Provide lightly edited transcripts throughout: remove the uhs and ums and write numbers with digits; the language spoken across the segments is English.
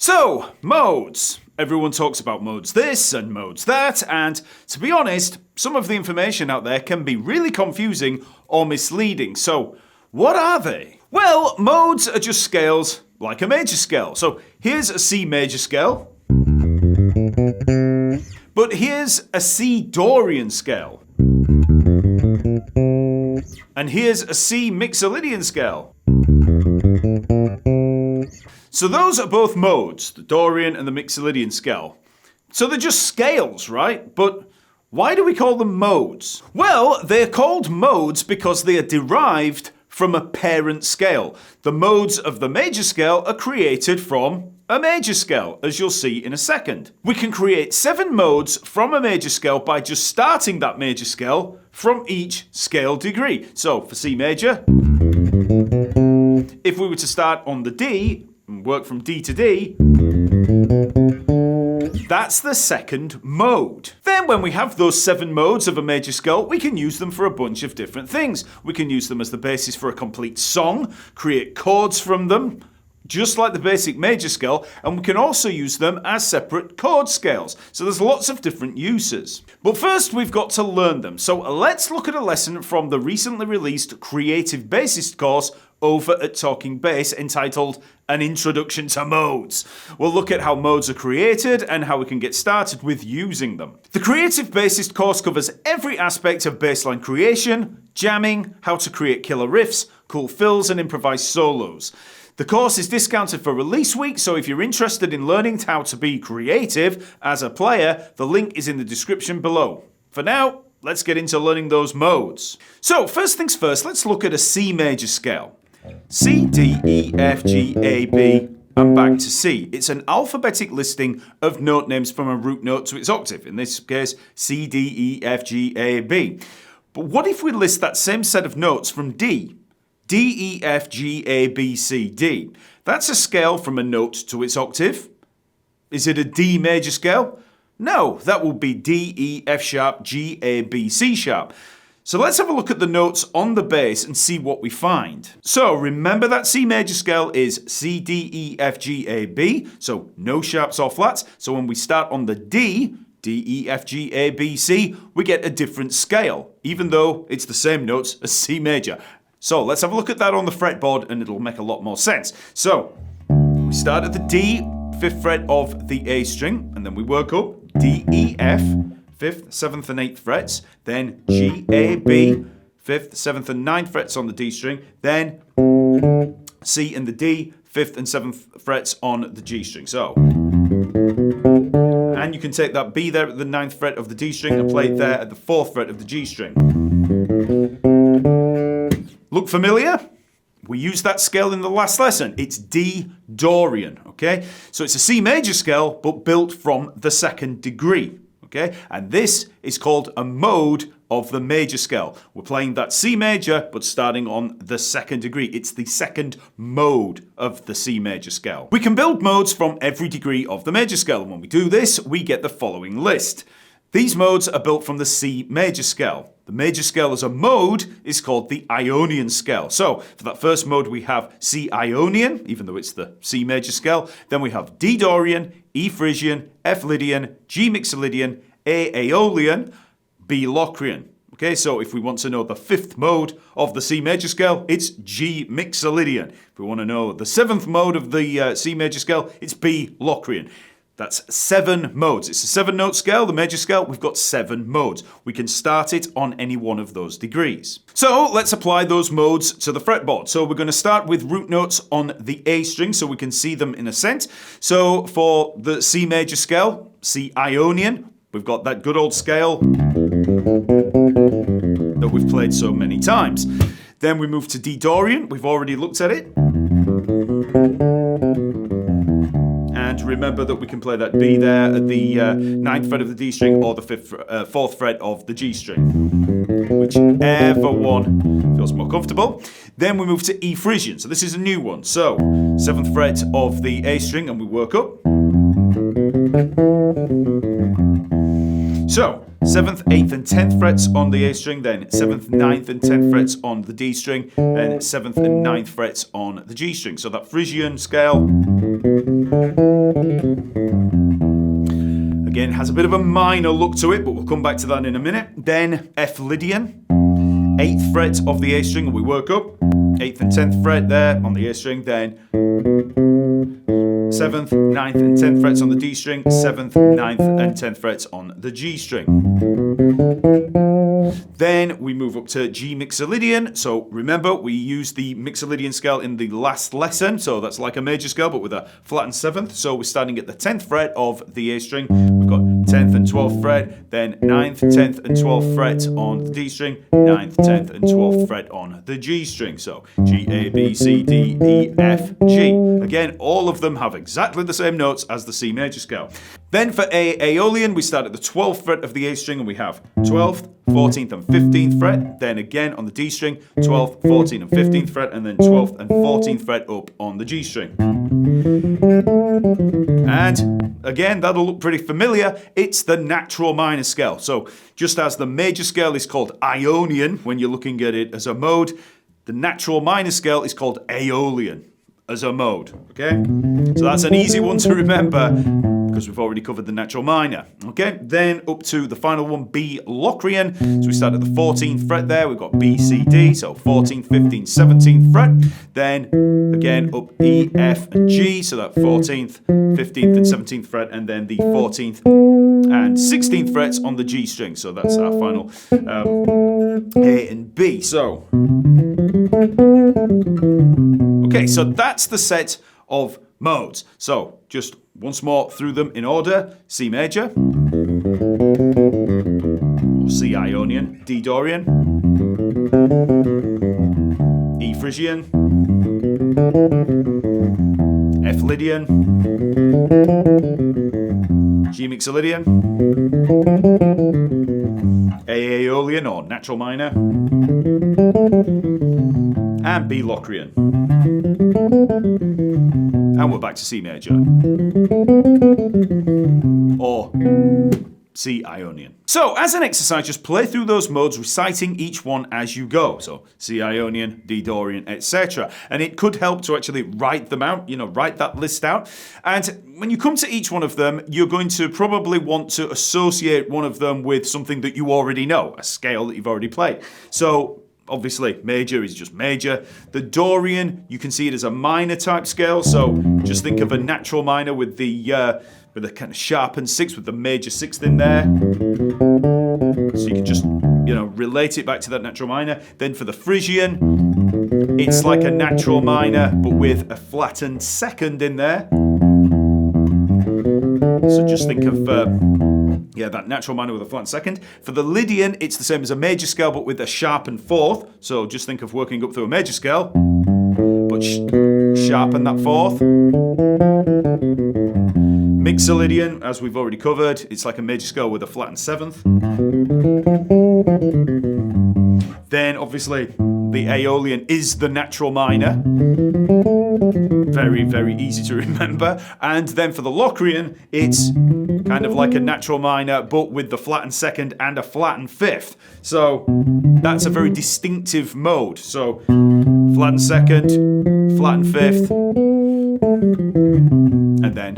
So, modes. Everyone talks about modes this and modes that, and to be honest, some of the information out there can be really confusing or misleading. So, what are they? Well, modes are just scales like a major scale. So, here's a C major scale, but here's a C Dorian scale. And here's a C Mixolydian scale. So those are both modes, the Dorian and the Mixolydian scale. So they're just scales, right? But why do we call them modes? Well, they're called modes because they are derived from a parent scale. The modes of the major scale are created from a major scale, as you'll see in a second. We can create 7 modes from a major scale by just starting that major scale from each scale degree. So for C major, if we were to start on the D and work from D to D, that's the second mode. Then when we have those 7 modes of a major scale, we can use them for a bunch of different things. We can use them as the basis for a complete song, create chords from them, just like the basic major scale, and we can also use them as separate chord scales. So there's lots of different uses. But first we've got to learn them. So let's look at a lesson from the recently released Creative Bassist course over at Talking Bass entitled An Introduction to Modes. We'll look at how modes are created and how we can get started with using them. The Creative Bassist course covers every aspect of bassline creation, jamming, how to create killer riffs, cool fills and improvised solos. The course is discounted for release week, so if you're interested in learning how to be creative as a player, the link is in the description below. For now, let's get into learning those modes. So, first things first, let's look at a C major scale. C, D, E, F, G, A, B, and back to C. It's an alphabetic listing of note names from a root note to its octave. In this case, C, D, E, F, G, A, B. But what if we list that same set of notes from D? D, E, F, G, A, B, C, D. That's a scale from a note to its octave. Is it a D major scale? No, that will be D, E, F sharp, G, A, B, C sharp. So let's have a look at the notes on the bass and see what we find. So remember that C major scale is C, D, E, F, G, A, B. So no sharps or flats. So when we start on the D, D, E, F, G, A, B, C, we get a different scale, even though it's the same notes as C major. So let's have a look at that on the fretboard and it'll make a lot more sense. So we start at the D, 5th fret of the A string, and then we work up D, E, F, 5th, 7th and 8th frets, then G, A, B, 5th, 7th and 9th frets on the D string, then C and the D, 5th and 7th frets on the G string. So, and you can take that B there at the 9th fret of the D string and play it there at the 4th fret of the G string. Look familiar? We used that scale in the last lesson. It's D Dorian, okay? So it's a C major scale, but built from the 2nd degree, okay? And this is called a mode of the major scale. We're playing that C major, but starting on the 2nd degree. It's the 2nd mode of the C major scale. We can build modes from every degree of the major scale, and when we do this, we get the following list. These modes are built from the C major scale. The major scale as a mode is called the Ionian scale. So for that first mode we have C Ionian, even though it's the C major scale. Then we have D Dorian, E Phrygian, F Lydian, G Mixolydian, A Aeolian, B Locrian. Okay, so if we want to know the 5th mode of the C major scale, it's G Mixolydian. If we want to know the 7th mode of the C major scale, it's B Locrian. That's 7 modes. It's a 7-note scale, the major scale. We've got 7 modes. We can start it on any one of those degrees. So let's apply those modes to the fretboard. So we're going to start with root notes on the A string so we can see them in a sense. So for the C major scale, C Ionian, we've got that good old scale that we've played so many times. Then we move to D Dorian. We've already looked at it. And remember that we can play that B there at the 9th fret of the D string or the 4th fret of the G string. Whichever one feels more comfortable. Then we move to E Phrygian. So this is a new one. So 7th fret of the A string and we work up. So 7th, 8th and 10th frets on the A string, then 7th, 9th and 10th frets on the D string, then 7th and 9th frets on the G string. So that Phrygian scale Again, has a bit of a minor look to it, but we'll come back to that in a minute. Then F Lydian, 8th fret of the A string, and we work up. 8th and 10th fret there on the A string, then 7th, 9th and 10th frets on the D string, 7th, 9th and 10th frets on the G string. Then we move up to G Mixolydian. So remember, we used the Mixolydian scale in the last lesson, so that's like a major scale but with a flattened 7th. So we're starting at the 10th fret of the A string. We've got 10th and 12th fret, then 9th, 10th and 12th fret on the D string, 9th, 10th and 12th fret on the G string. So G, A, B, C, D, E, F, G. Again, all of them have exactly the same notes as the C major scale. Then for A Aeolian, we start at the 12th fret of the A string and we have 12th, 14th and 15th fret. Then again on the D string, 12th, 14th and 15th fret, and then 12th and 14th fret up on the G string. And again, that'll look pretty familiar. It's the natural minor scale. So just as the major scale is called Ionian when you're looking at it as a mode, the natural minor scale is called Aeolian as a mode, okay? So that's an easy one to remember because we've already covered the natural minor, okay? Then up to the final one, B Locrian. So we start at the 14th fret there. We've got B, C, D, so 14th, 15th, 17th fret. Then again up E, F, and G, so that 14th, 15th, and 17th fret, and then the 14th and 16th frets on the G string. So that's our final A and B. So, okay, so that's the set of modes. So just once more through them in order: C major, or C Ionian, D Dorian, E Phrygian, F Lydian, G Mixolydian, A Aeolian or natural minor, and B Locrian. And we're back to C major. Or C Ionian. So as an exercise, just play through those modes, reciting each one as you go. So C Ionian, D Dorian, etc. And it could help to actually write them out, write that list out. And when you come to each one of them, you're going to probably want to associate one of them with something that you already know, a scale that you've already played. So obviously, major is just major. The Dorian, you can see it as a minor type scale. So just think of a natural minor with the kind of sharpened sixth, with the major sixth in there. So you can just, relate it back to that natural minor. Then for the Phrygian, it's like a natural minor, but with a flattened second in there. So just think of that natural minor with a flattened second. For the Lydian, it's the same as a major scale, but with a sharpened fourth. So just think of working up through a major scale, but sharpen that fourth. Mixolydian, as we've already covered, it's like a major scale with a flattened seventh. Then obviously the Aeolian is the natural minor. Very, very easy to remember. And then for the Locrian, it's kind of like a natural minor, but with the flattened second and a flattened fifth. So that's a very distinctive mode. So flattened second, flattened fifth, and then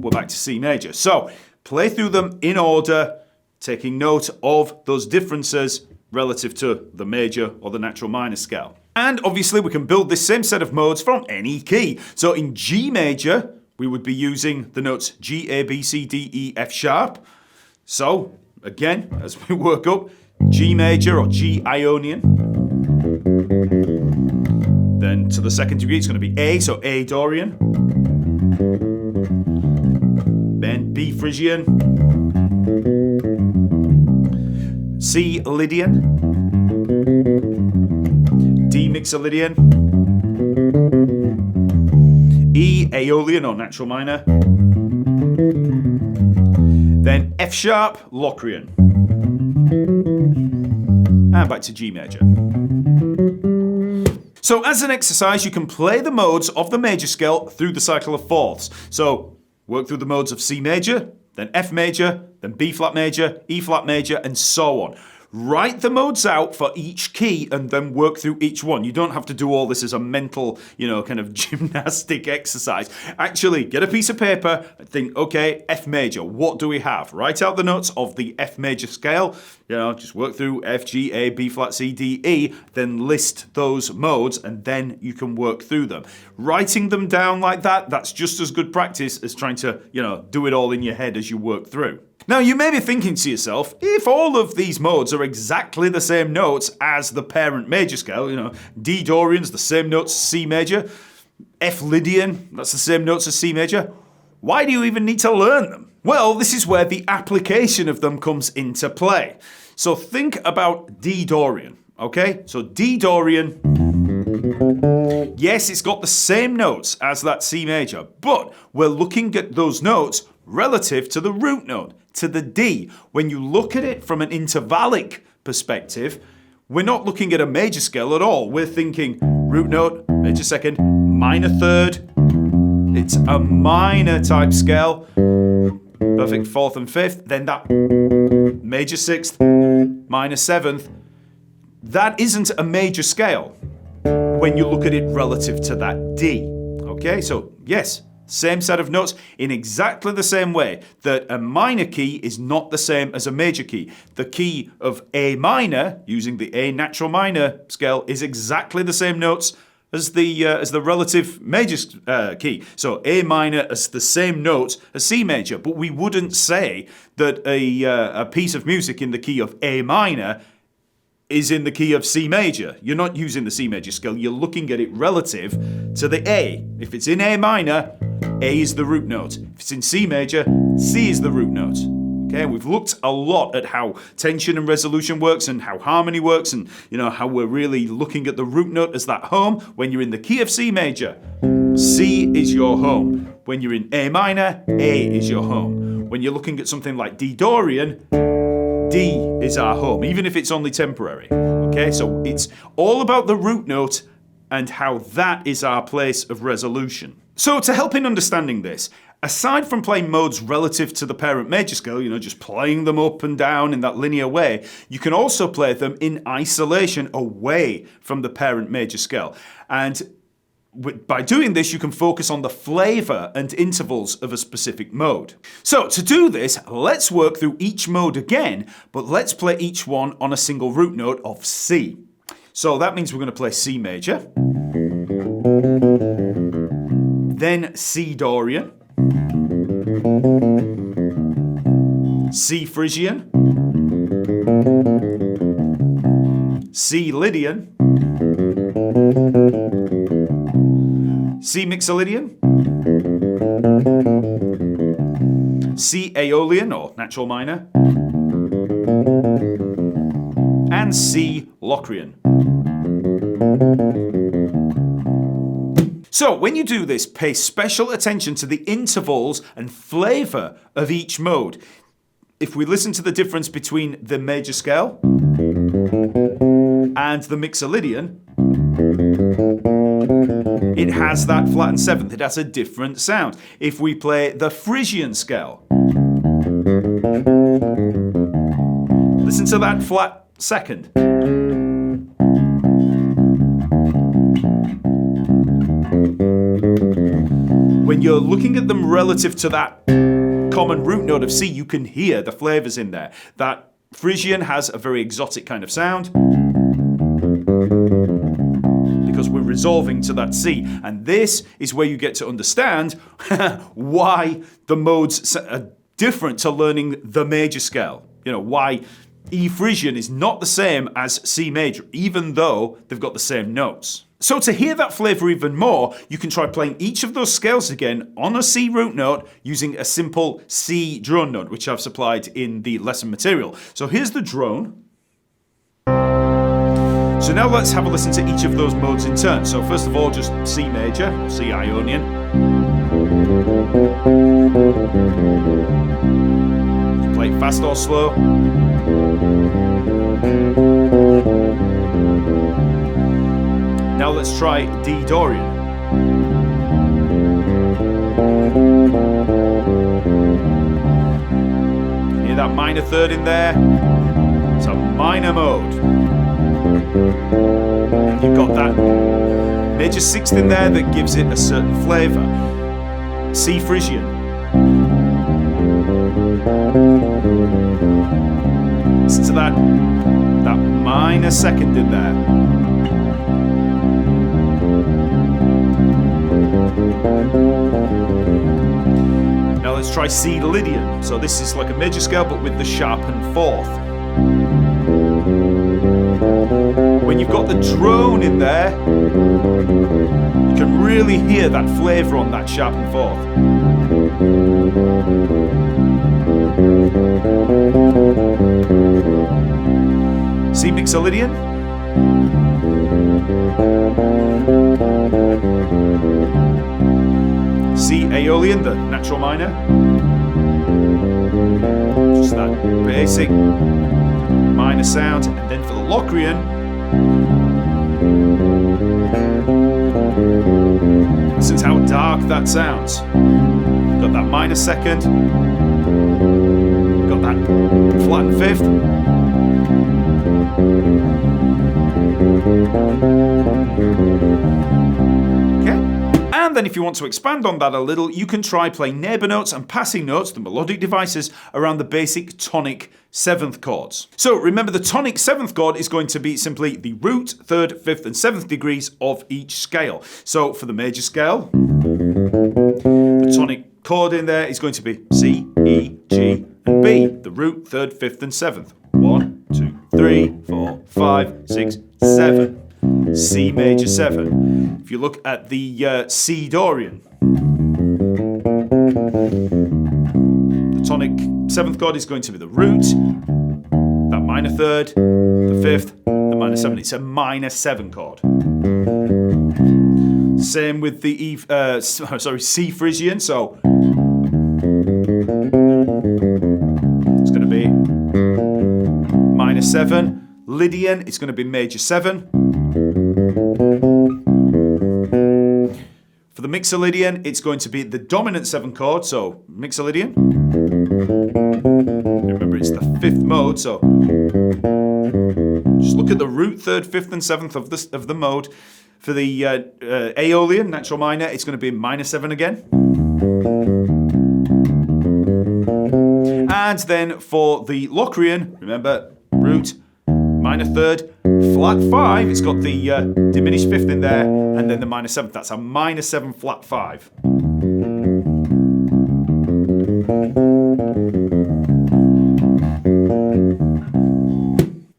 we're back to C major. So play through them in order, taking note of those differences relative to the major or the natural minor scale. And obviously we can build this same set of modes from any key. So in G major, we would be using the notes G, A, B, C, D, E, F sharp. So again, as we work up, G major or G Ionian. Then to the second degree, it's going to be A, so A Dorian. Then B Phrygian. C Lydian. D Mixolydian. E Aeolian or natural minor. Then F sharp, Locrian. And back to G major. So as an exercise, you can play the modes of the major scale through the cycle of fourths. So work through the modes of C major, then F major, then B flat major, E flat major, and so on. Write the modes out for each key and then work through each one. You don't have to do all this as a mental, kind of gymnastic exercise. Actually, get a piece of paper and think, okay, F major, what do we have? Write out the notes of the F major scale. Just work through F, G, A, B flat, C, D, E, then list those modes, and then you can work through them. Writing them down like that, that's just as good practice as trying to, do it all in your head as you work through. Now, you may be thinking to yourself, if all of these modes are exactly the same notes as the parent major scale, D Dorian's the same notes as C major, F Lydian, that's the same notes as C major, why do you even need to learn them? Well, this is where the application of them comes into play. So think about D Dorian, okay? So D Dorian, yes, it's got the same notes as that C major, but we're looking at those notes relative to the root note, to the D. When you look at it from an intervallic perspective, we're not looking at a major scale at all. We're thinking root note, major second, minor third. It's a minor type scale. Perfect fourth and fifth. Then that major sixth, minor seventh. That isn't a major scale when you look at it relative to that D. Okay, so yes, same set of notes in exactly the same way that a minor key is not the same as a major key. The key of A minor, using the A natural minor scale, is exactly the same notes as the relative major key. So A minor is the same notes as C major, but we wouldn't say that a piece of music in the key of A minor is in the key of C major. You're not using the C major scale, you're looking at it relative to the A. If it's in A minor, A is the root note. If it's in C major, C is the root note. Okay, we've looked a lot at how tension and resolution works and how harmony works and how we're really looking at the root note as that home. When you're in the key of C major, C is your home. When you're in A minor, A is your home. When you're looking at something like D Dorian, D is our home, even if it's only temporary. Okay, so it's all about the root note and how that is our place of resolution. So to help in understanding this, aside from playing modes relative to the parent major scale, just playing them up and down in that linear way, you can also play them in isolation away from the parent major scale. And by doing this, you can focus on the flavor and intervals of a specific mode. So to do this, let's work through each mode again, but let's play each one on a single root note of C. So that means we're going to play C major, then C Dorian, C Phrygian, C Lydian, C Mixolydian, C Aeolian or natural minor, and C Locrian. So when you do this, pay special attention to the intervals and flavour of each mode. If we listen to the difference between the major scale and the Mixolydian, it has that flattened seventh. It has a different sound. If we play the Phrygian scale, listen to that flat second. When you're looking at them relative to that common root note of C, you can hear the flavours in there. That Phrygian has a very exotic kind of sound because we're resolving to that C. And this is where you get to understand why the modes are different to learning the major scale. Why E Phrygian is not the same as C major, even though they've got the same notes. So to hear that flavour even more, you can try playing each of those scales again on a C root note using a simple C drone note, which I've supplied in the lesson material. So here's the drone. So now let's have a listen to each of those modes in turn. So first of all, just C major, C Ionian. Play it fast or slow. Now let's try D Dorian. Hear that minor third in there? It's a minor mode. And you've got that major sixth in there that gives it a certain flavour. C Frisian. Listen to that minor second in there. Now let's try C Lydian. So this is like a major scale but with the sharpened fourth. When you've got the drone in there, you can really hear that flavour on that sharpened fourth. C Mixolydian. C Aeolian, the natural minor. Just that basic minor sound. And then for the Locrian, listen to how dark that sounds. Got that minor second. Got that flattened fifth. Okay. And then if you want to expand on that a little, you can try playing neighbour notes and passing notes, the melodic devices, around the basic tonic seventh chords. So remember, the tonic seventh chord is going to be simply the root, third, fifth and seventh degrees of each scale. So for the major scale, the tonic chord in there is going to be C, E, G and B, the root, third, fifth and seventh. 1, 2, 3, 4, 5, 6, 7. C major 7. If you look at the C Dorian, the tonic seventh chord is going to be the root, that minor third, the fifth, the minor 7. It's a minor 7 chord. Same with the C Frisian. So it's going to be minor 7. Lydian, it's going to be major 7. For the Mixolydian, it's going to be the dominant 7 chord, so Mixolydian. Remember, it's the 5th mode, so just look at the root, 3rd, 5th and 7th of the mode. For the Aeolian, natural minor, it's going to be minor 7 again. And then for the Locrian, remember, root, minor 3rd, flat 5, it's got the diminished 5th in there, and then the minor 7th, that's a minor 7 flat 5.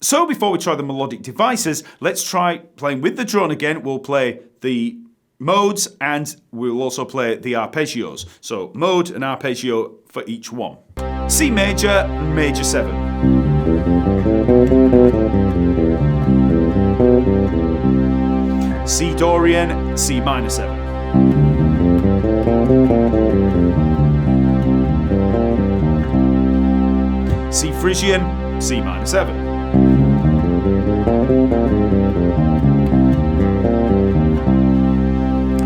So before we try the melodic devices, let's try playing with the drone again. We'll play the modes and we'll also play the arpeggios. So mode and arpeggio for each one. C major, major 7. C Dorian, C minor 7. C Frisian, C minor 7.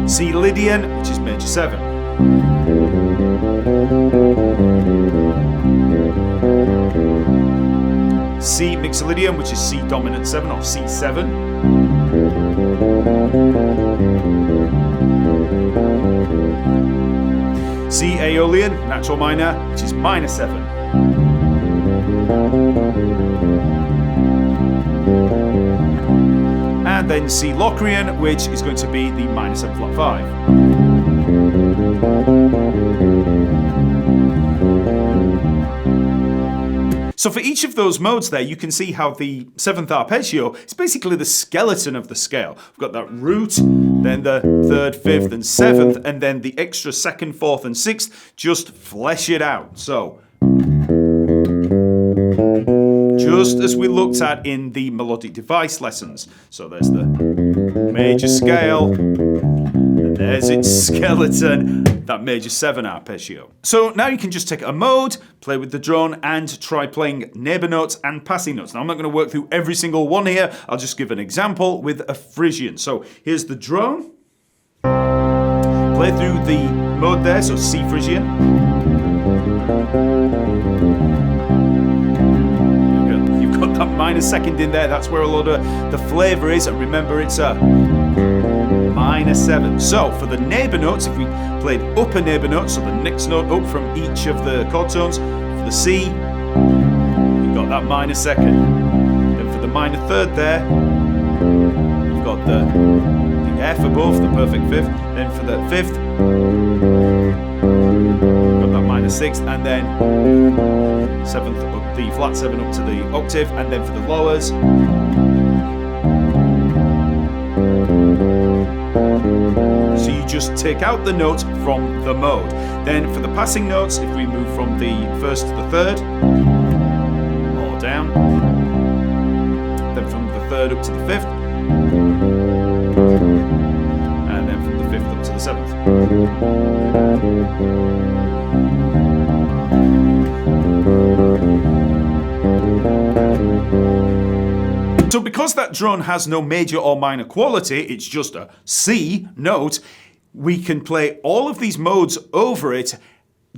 C Lydian, which is major 7. C Mixolydian, which is C dominant 7 or C7. C Aeolian, natural minor, which is minor 7. And then C Locrian, which is going to be the minor 7 flat 5. So for each of those modes there, you can see how the 7th arpeggio is basically the skeleton of the scale. We've got that root, then the 3rd, 5th and 7th, and then the extra 2nd, 4th and 6th, just flesh it out. So, just as we looked at in the melodic device lessons. So there's the major scale, and there's its skeleton, that major 7 arpeggio. So now you can just take a mode, play with the drone, and try playing neighbour notes and passing notes. Now I'm not going to work through every single one here, I'll just give an example with a Frisian. So here's the drone. Play through the mode there, so C Frisian. You've got that minor second in there. That's where a lot of the flavour is. And remember, it's a minor 7. So for the neighbour notes, if we played upper neighbour notes, so the next note up from each of the chord tones, for the C, you've got that minor second. Then for the minor third there, you've got the F above, the perfect fifth. Then for the fifth, got that minor sixth, and then seventh up, the flat 7 up to the octave, and then for the lowers, so you just take out the note from the mode. Then for the passing notes, if we move from the first to the third, or down, then from the third up to the fifth, and then from the fifth up to the seventh. So because that drone has no major or minor quality, it's just a C note, we can play all of these modes over it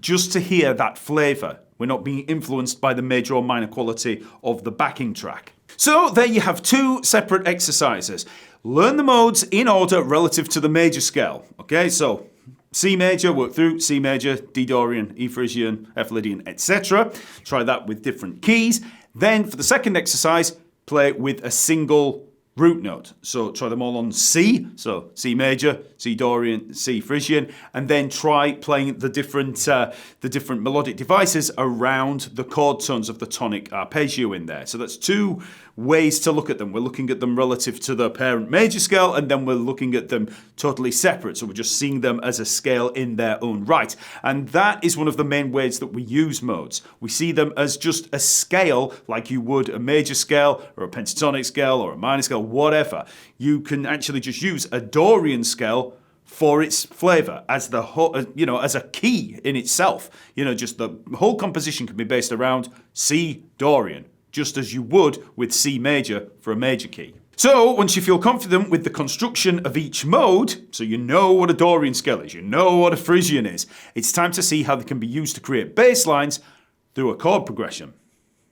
just to hear that flavour. We're not being influenced by the major or minor quality of the backing track. So there you have 2 separate exercises. Learn the modes in order relative to the major scale. Okay, so C major, work through C major, D Dorian, E Frisian, F Lydian, etc. Try that with different keys. Then for the second exercise, play with a single root note. So try them all on C, so C major, C Dorian, C Frisian, and then try playing the different melodic devices around the chord tones of the tonic arpeggio in there. So that's 2 ways to look at them. We're looking at them relative to the parent major scale, and then we're looking at them totally separate. So we're just seeing them as a scale in their own right. And that is one of the main ways that we use modes. We see them as just a scale, like you would a major scale or a pentatonic scale or a minor scale, whatever. You can actually just use a Dorian scale for its flavour as the whole, as a key in itself. Just the whole composition can be based around C Dorian, just as you would with C major for a major key. So once you feel confident with the construction of each mode, so you know what a Dorian scale is, you know what a Frisian is, it's time to see how they can be used to create bass lines through a chord progression.